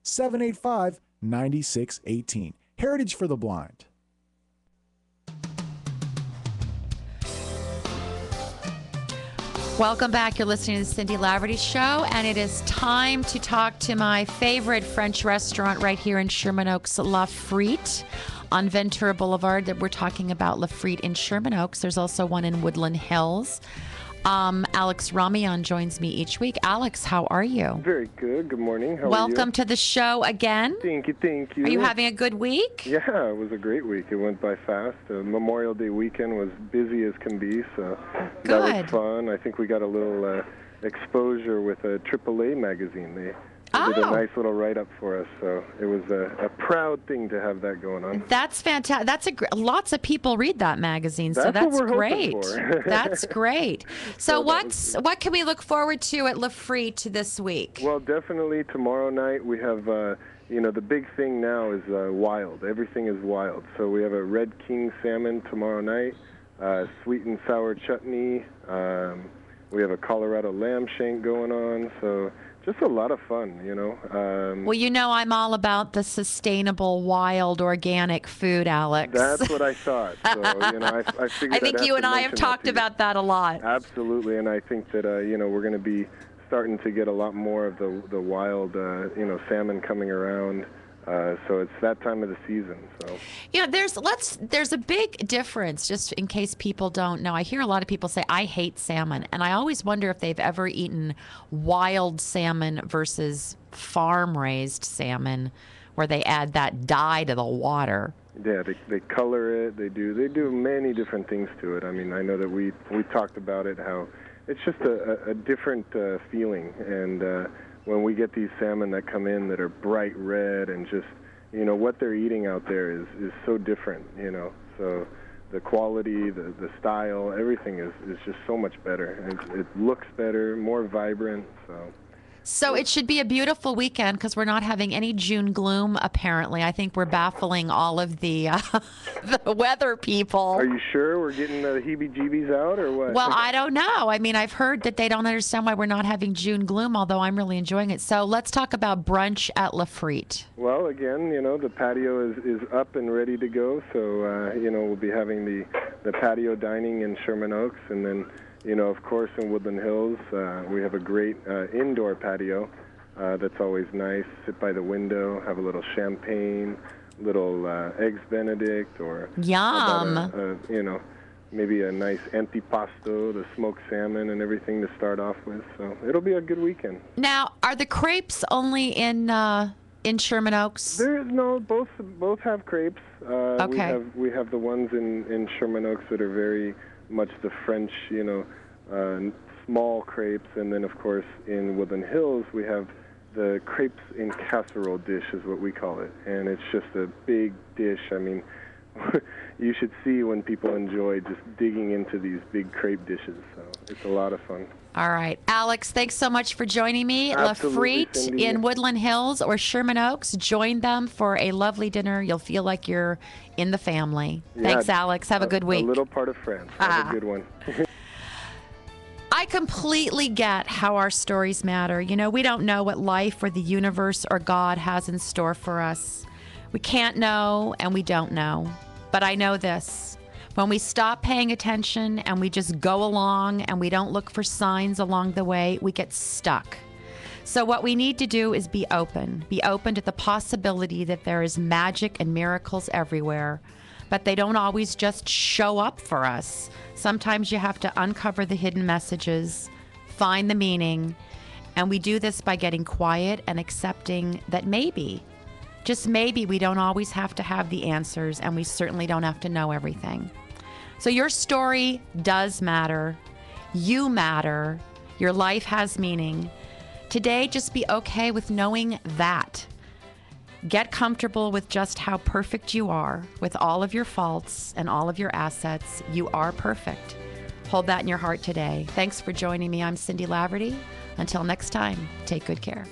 785-9618. Heritage for the Blind. Welcome back. You're listening to the Cindy Laverty Show, and it is time to talk to my favorite French restaurant right here in Sherman Oaks, Laverty on Ventura Boulevard. That we're talking about Laverty in Sherman Oaks. There's also one in Woodland Hills. Alex Ramian joins me each week. Alex, how are you? Very good. Good morning. How are you? Welcome to the show again. Thank you. Thank you. Are you having a good week? Yeah, it was a great week. It went by fast. Memorial Day weekend was busy as can be, so Good. That was fun. I think we got a little exposure with a AAA magazine. They did a nice little write-up for us, so it was a proud thing to have that going on. That's fantastic. Lots of people read that magazine, so That's what we're great. hoping for. That's great. So what can we look forward to at Laverty this week? Well, definitely tomorrow night we have, the big thing now is wild. Everything is wild. So we have a Red King salmon tomorrow night, sweet and sour chutney. We have a Colorado lamb shank going on, so just a lot of fun, Well, I'm all about the sustainable, wild, organic food, Alex. That's what I thought. So, I figured I think you and I have talked about that a lot. Absolutely, and I think that, we're going to be starting to get a lot more of the wild, salmon coming around. So it's that time of the season. So there's a big difference, just in case people don't know. I hear a lot of people say, I hate salmon, and I always wonder if they've ever eaten wild salmon versus farm-raised salmon, where they add that dye to the water. Yeah, they color it. They do many different things to it. I mean, I know that we talked about it, how it's just a different feeling, and when we get these salmon that come in that are bright red and just, what they're eating out there is so different, So the quality, the style, everything is just so much better. It looks better, more vibrant, So it should be a beautiful weekend because we're not having any June gloom, apparently. I think we're baffling all of the the weather people. Are you sure we're getting the heebie-jeebies out or what? Well, I don't know. I mean, I've heard that they don't understand why we're not having June gloom, although I'm really enjoying it. So let's talk about brunch at Laverty. Well, again, the patio is up and ready to go. So, we'll be having the patio dining in Sherman Oaks, and then of course, in Woodland Hills, we have a great indoor patio that's always nice. Sit by the window, have a little champagne, little eggs Benedict, or yum. Maybe a nice antipasto, the smoked salmon, and everything to start off with. So it'll be a good weekend. Now, are the crepes only in Sherman Oaks? Both have crepes. Okay. We have the ones in Sherman Oaks that are very much the French, small crepes, and then of course in Woodland Hills we have the crepes in casserole dish is what we call it, and it's just a big dish. I mean, you should see when people enjoy just digging into these big crepe dishes. So it's a lot of fun. All right. Alex, thanks so much for joining me. Laverty in Woodland Hills or Sherman Oaks. Join them for a lovely dinner. You'll feel like you're in the family. Yeah, thanks, Alex. Have a good week. A little part of France. Have a good one. I completely get how our stories matter. We don't know what life or the universe or God has in store for us. We can't know, and we don't know. But I know this. When we stop paying attention and we just go along and we don't look for signs along the way, we get stuck. So what we need to do is be open to the possibility that there is magic and miracles everywhere, but they don't always just show up for us. Sometimes you have to uncover the hidden messages, find the meaning, and we do this by getting quiet and accepting that maybe, just maybe, we don't always have to have the answers, and we certainly don't have to know everything. So your story does matter. You matter. Your life has meaning. Today, just be okay with knowing that. Get comfortable with just how perfect you are, with all of your faults and all of your assets. You are perfect. Hold that in your heart today. Thanks for joining me. I'm Cindy Laverty. Until next time, take good care.